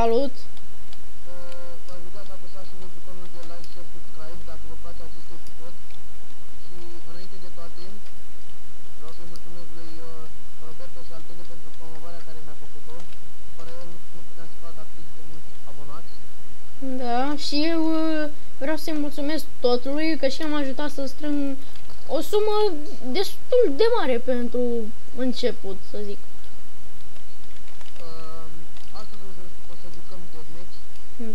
Salut! V-aș ruga să apăsați și voi butonul de like, share, subscribe dacă vă place acest episod. Și înainte de toate, vreau să-i mulțumesc lui Roberto și altele pentru promovarea care mi-a făcut-o. Fără el nu puteam să fac atât de mulți abonați. Da, și eu vreau să-i mulțumesc totului că și am ajutat să strâng o sumă destul de mare pentru început, să zic. Astăzi o să jucăm deathmatch.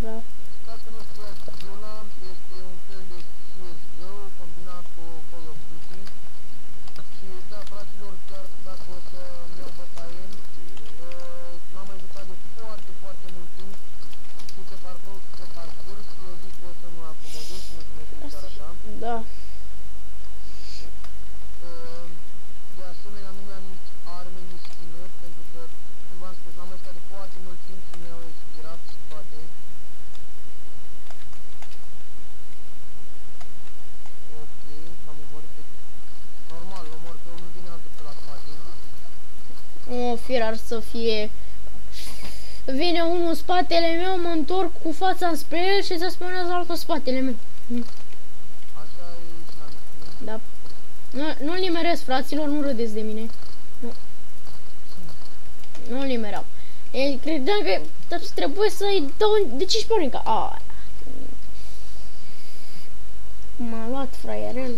Da. Ca să nu știați, Zula este un fel de CSGO combinat cu Call of Duty. Și da, fraților, chiar dacă o să-mi iau bătaie, n-am mai jucat de foarte, foarte mult timp. Și pe parcurs, eu zic că o să mă acomodez și nu să mai fiu doar așa. Da. De asemenea, nu mi-am nici arme, nici skin-uri, pentru că, cum v-am spus, n-am mai stat de foarte mult timp și mi-au expirat toate. Ok, l-am omorât pe... Normal, l-omor pe unul din altul pe la spate. O, firar să fie. Vine unul în spatele meu, mă întorc cu fața spre el și se spawnează altul în spatele meu. Așa e și la mine. Da. Nu-l nimeresc, fraților, nu râdeți de mine. Nu-l nimereau. Credeam că trebuie să-i dau... De ce ești pornică? M-a luat fraierel.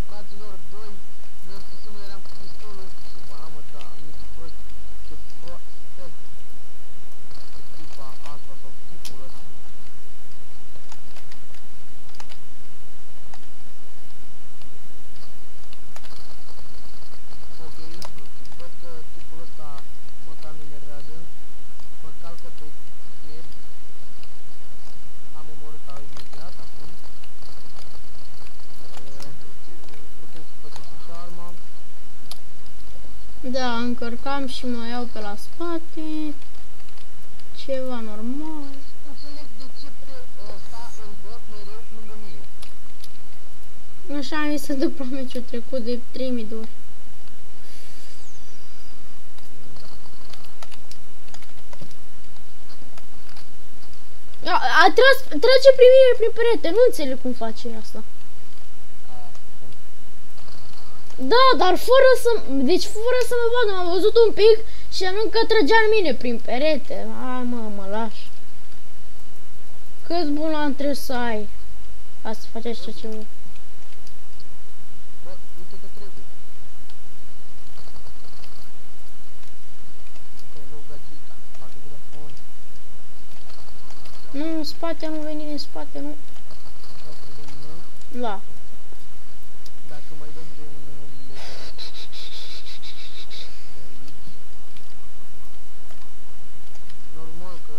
Fraților, 2 versus 1 eram cu pistolul și mamă, da, nici prost, ce prost, tipa asta sau tipul ăsta. Ok, văd că tipul ăsta mă cam enervează, mă calcă pe net, am omorât imediat acum. Putem să pățesc și arma. Da, încărcam și mă iau pe la spate. Ceva normal. Înțeleg de ce pe ăsta îl dă mereu lângă mine. Așa mi se după meciul trecut de 3000 de ori. Trage prin mine, prin perete, nu înțeleg cum face asta. Da, dar fără să... Deci fără să mă vadă, m-am văzut un pic și am că trăgea în mine prin perete. Hai mă lași. Cât bun l-am trebuie să ai. Asta face așa ceva. Bă, uite că trebuie. Hello, gagica, fac videofon. Nu, în spate, nu veni din spate, nu. Asta de noi. Da. Dacă mai dăm de un legat. Normal că...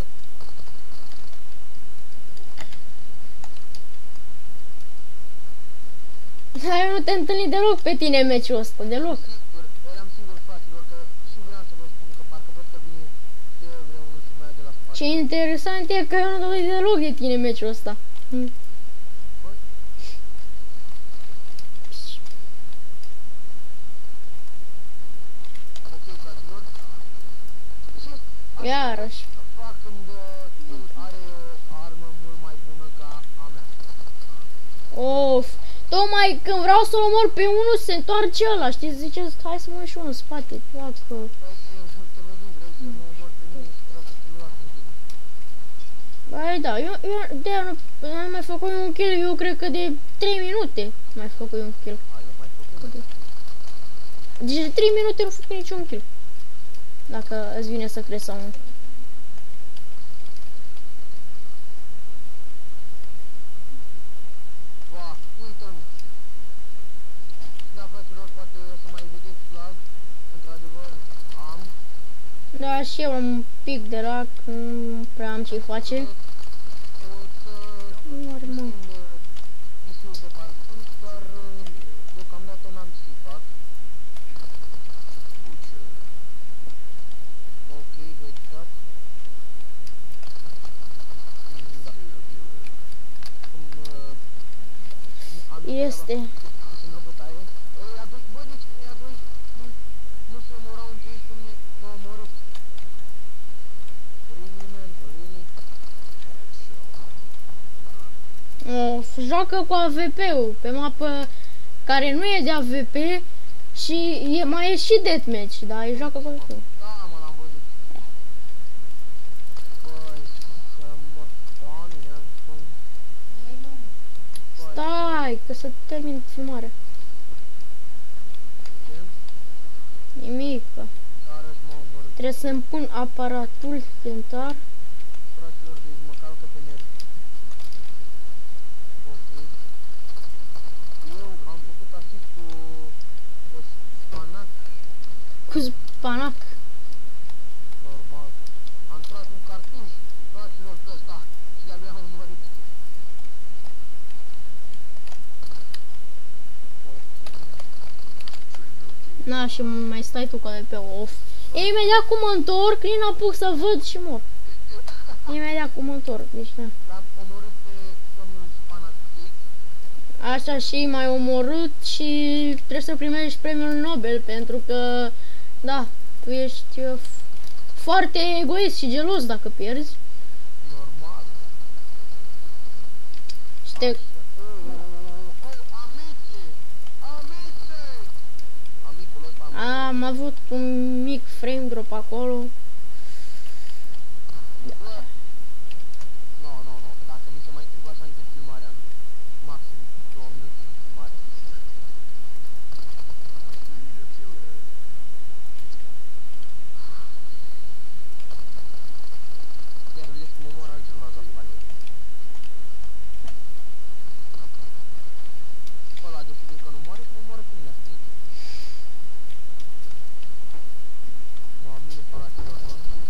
Dar eu nu te întâlni deloc pe tine în meciul ăsta, deloc. Sigur, eram singur, fraților, că și vreau să vă spun că parcă văd că vine de vreunul să mă ia de la spate. Ce interesant e că eu nu dau deloc de tine în meciul ăsta. Ok, fraților. Ce Iarăși. fac când el are o armă mult mai bună ca a mea? Of. Tocmai când vreau să-l omor pe unul, se întoarce ăla, știi? Zice, hai să mă uit și unul în spate. Dacă... Păi, te văzut, vrei să mă omor pe mine și vreau să te luat pe tine. Băi, da, eu de-aia nu mai făcut un kill, eu cred că de 3 minute mai făcut un kill. Eu mai făcut Deci de 3 minute nu făcut niciun kill. Dacă îți vine să crezi sau nu. Ba, uită-mă. Da, fraților, poate o să mai vedeți flag. Într-adevăr, am. Da, și eu am un pic de lac, nu prea am ce face. O să Nu are mă. schimb misiuni pe parcurs, dar deocamdată n-am ce să fac. Ok, headshot. Da. Cum am Este. să mă bătaie. Bă, de ce mi-a doi? joacă cu AVP-ul pe mapă care nu e de AVP și mai e și deathmatch, dar e joacă cu AVP-ul. Da, mă, l-am văzut. Băi, să mor banii, acum. Stai, că să termin filmarea. Ce? Nimic. Iarăși m-au omorât. Trebuie să-mi pun aparatul dentar. Fraților, deci mă calcă pe nervi. Ok. Eu am făcut asist cu spanac, Cu spanac. normal. Am tras un cartuș, fraților, pe ăsta și abia am murit. Na, și mai stai tu cu AVP-ul. Of. Imediat cum mă întorc, nici n-apuc să văd și mor. Imediat cum mă întorc, deci da. L-am omorât pe domnul Spanatic. Așa și mai omorât și trebuie să primești premiul Nobel pentru că, da, tu ești foarte egoist și gelos dacă pierzi. Normal. Și te... Amice! Amice! Amicul ăsta Am avut un mic frame drop acolo. Bă! Nu, dacă mi se mai întâmplă așa încât filmarea, maxim 2 minute de filmare. Iar vedeți cum omor altceva la spate. Ăla decide că nu moare, că mă moare pe mine asta. Mami, fraților, mami.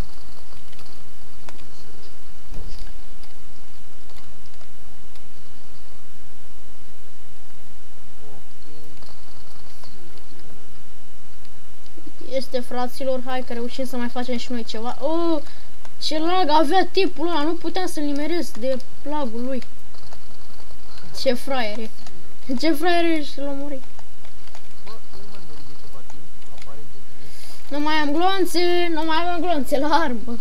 Este, fraților, hai că reușim să mai facem și noi ceva. Oh, ce lag avea tipul ăla, nu puteam să-l nimeresc de lagul lui. Ce fraier e. Ce fraier e și l-a murit. Bă, eu nu mai murit de ceva timp, aparent e bine. Nu mai am gloanțe, nu mai am gloanțe la armă.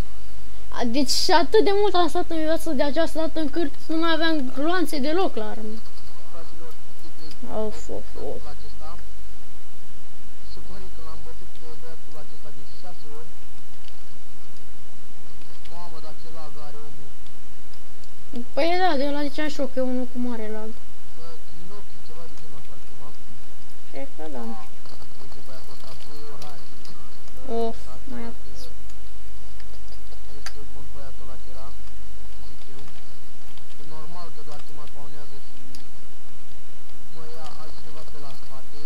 Deci atât de mult am stat în viață de această dată încât nu mai aveam gloanțe deloc la armă. Fraților, știți Of, of, of. băiatul acesta? Se pare că l-am bătut pe băiatul acesta de 6 ori. Mamă, dar ce lag are omul. Păi da, de ăla ziceam și eu că e unul cu mare lag. Bă, din ochi, ceva de genul așa ceva. Cred că da. Uite băiatul ăsta, tu e orare. Of, mai este bun băiatul acela, zic eu. E normal că doar ce mă spawnează și mă ia altcineva pe la spate.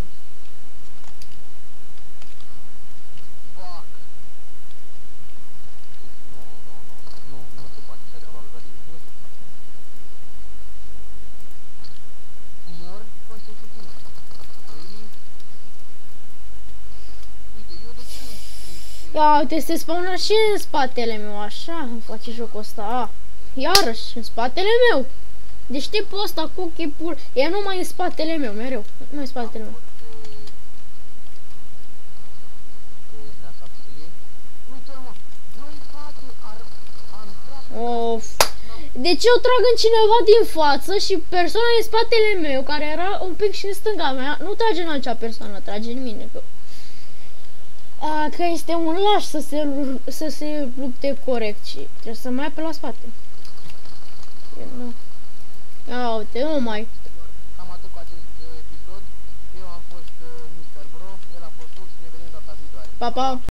Fuck! Deci nu se poate așa ceva, frate, nu se poate. Mor consecutiv. Really? Uite, eu de ce nu... Ia uite, se spawna și în spatele meu, așa îmi face jocul ăsta. Iarăși, în spatele meu. Deci tipul ăsta cu chipul, e numai în spatele meu, mereu. Nu în spatele meu. Of. Deci eu trag în cineva din față și persoana din spatele meu, care era un pic și în stânga mea, nu trage în acea persoană, trage în mine. Că este un laș să se lupte corect și trebuie să mai ia pe la spate. Nu. Ia uite, nu mai. Cam atât cu acest episod. Eu am fost Mr. Bro, el a fost Ux, ne vedem data viitoare. Pa, pa.